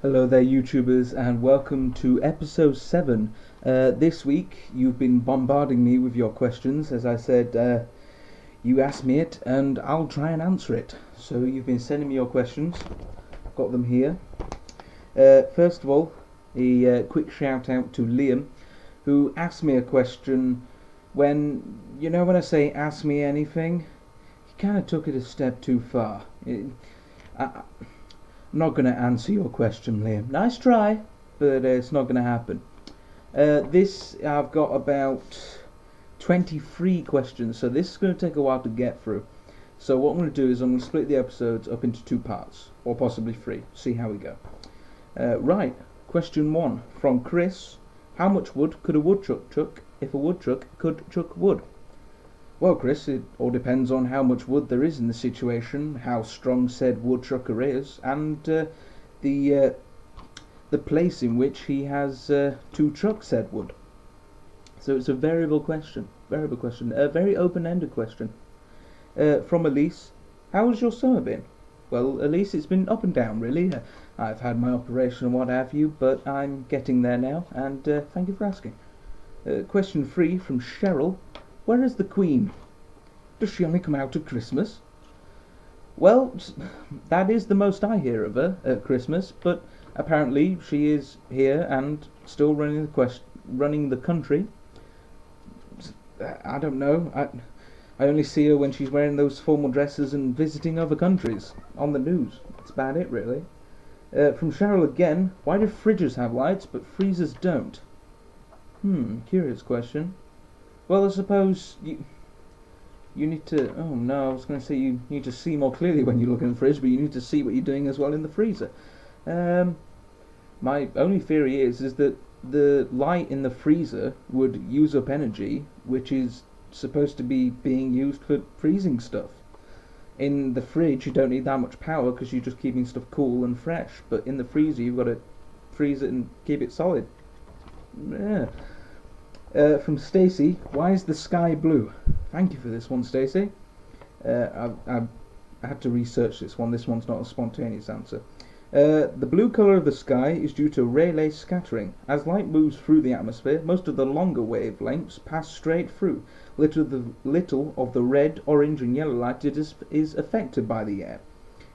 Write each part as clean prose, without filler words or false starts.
Hello there, YouTubers, and welcome to episode 7. This week, you've been bombarding me with your questions. As I said, you asked me it, and I'll try and answer it. So, you've been sending me your questions. I've got them here. First of all, a quick shout out to Liam, who asked me a question when I say ask me anything, he kind of took it a step too far. I'm not going to answer your question, Liam. Nice try, but it's not going to happen. I've got about 23 questions, so this is going to take a while to get through. So what I'm going to do is I'm going to split the episodes up into 2 parts, or possibly 3. See how we go. Right, question 1 from Chris. How much wood could a woodchuck chuck if a woodchuck could chuck wood? Well, Chris, it all depends on how much wood there is in the situation, how strong said woodchucker is, and the place in which he has to chuck said wood. So it's a variable question, a very open-ended question. From Elise, how has your summer been? Well, Elise, it's been up and down, really. I've had my operation and what have you, but I'm getting there now, and thank you for asking. Question 3 from Cheryl. Where is the Queen? Does she only come out at Christmas? Well, that is the most I hear of her at Christmas, but apparently she is here and still running the country. I don't know. I only see her when she's wearing those formal dresses and visiting other countries on the news. That's about it, really. From Cheryl again. Why do fridges have lights but freezers don't? Curious question. Well, I suppose you need to... Oh no, I was going to say you need to see more clearly when you look in the fridge, but you need to see what you're doing as well in the freezer. My only theory is that the light in the freezer would use up energy, which is supposed to be being used for freezing stuff. In the fridge, you don't need that much power because you're just keeping stuff cool and fresh, but in the freezer, you've got to freeze it and keep it solid. Yeah. From Stacy, why is the sky blue? Thank you for this one, Stacy. I had to research this one. This one's not a spontaneous answer. The blue colour of the sky is due to Rayleigh scattering. As light moves through the atmosphere, most of the longer wavelengths pass straight through. Little of the red, orange and yellow light is affected by the air.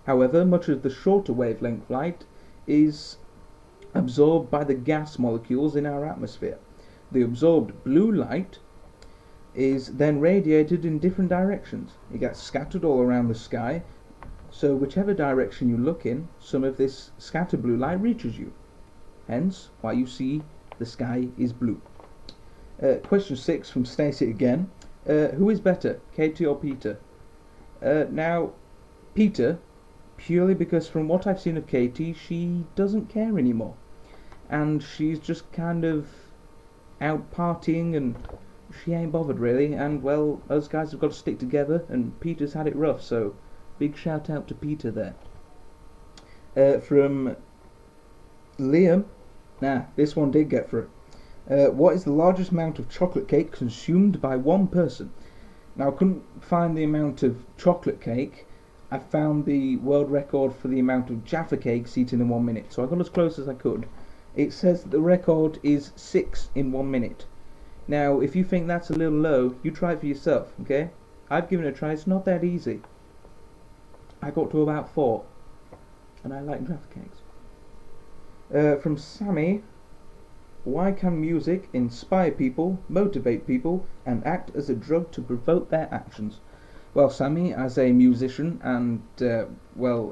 However, much of the shorter wavelength light is absorbed by the gas molecules in our atmosphere. The absorbed blue light is then radiated in different directions. It gets scattered all around the sky, so whichever direction you look in, some of this scattered blue light reaches you. Hence, why you see the sky is blue. Question 6 from Stacey again. Who is better, Katie or Peter? Now, Peter, purely because from what I've seen of Katie, she doesn't care anymore. And she's just kind of out partying and she ain't bothered really, and well, those guys have got to stick together and Peter's had it rough, so big shout out to Peter there. From Liam, this one did get through. What is the largest amount of chocolate cake consumed by one person? Now I couldn't find the amount of chocolate cake. I found the world record for the amount of Jaffa cakes eaten in 1 minute, so I got as close as I could. It says that the record is 6 in 1 minute. Now, if you think that's a little low, you try it for yourself, okay? I've given it a try, it's not that easy. I got to about 4, and I like Jaffa cakes. From Sammy, why can music inspire people, motivate people, and act as a drug to provoke their actions? Well, Sammy, as a musician and,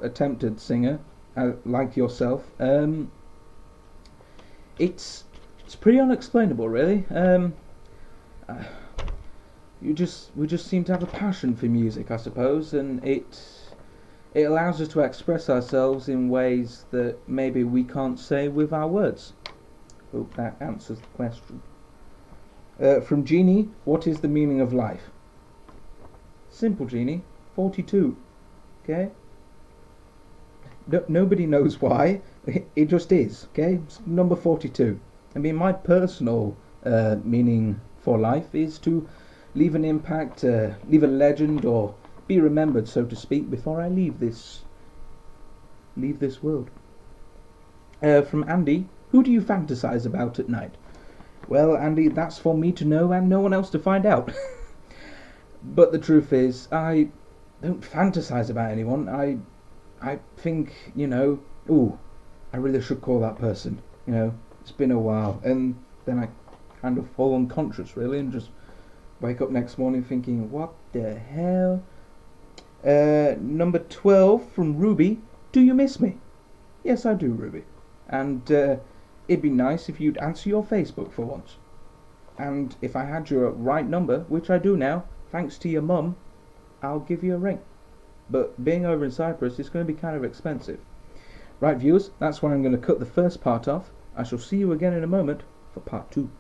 attempted singer, like yourself, it's pretty unexplainable, really. We just seem to have a passion for music, I suppose, and it allows us to express ourselves in ways that maybe we can't say with our words. Hope that answers the question. From Jeannie, what is the meaning of life? Simple, Jeannie. 42. Okay? Nobody knows why. It just is. Okay? It's number 42. I mean, my personal meaning for life is to leave an impact, leave a legend, or be remembered, so to speak, before I leave this world. From Andy, who do you fantasize about at night? Well, Andy, that's for me to know and no one else to find out. But the truth is, I don't fantasize about anyone. I think, ooh, I really should call that person. It's been a while, and then I kind of fall unconscious, really, and just wake up next morning thinking, what the hell? Number 12 from Ruby, do you miss me? Yes, I do, Ruby. And it'd be nice if you'd answer your Facebook for once. And if I had your right number, which I do now, thanks to your mum, I'll give you a ring. But being over in Cyprus is going to be kind of expensive. Right, viewers, that's where I'm going to cut the first part off. I shall see you again in a moment for part 2.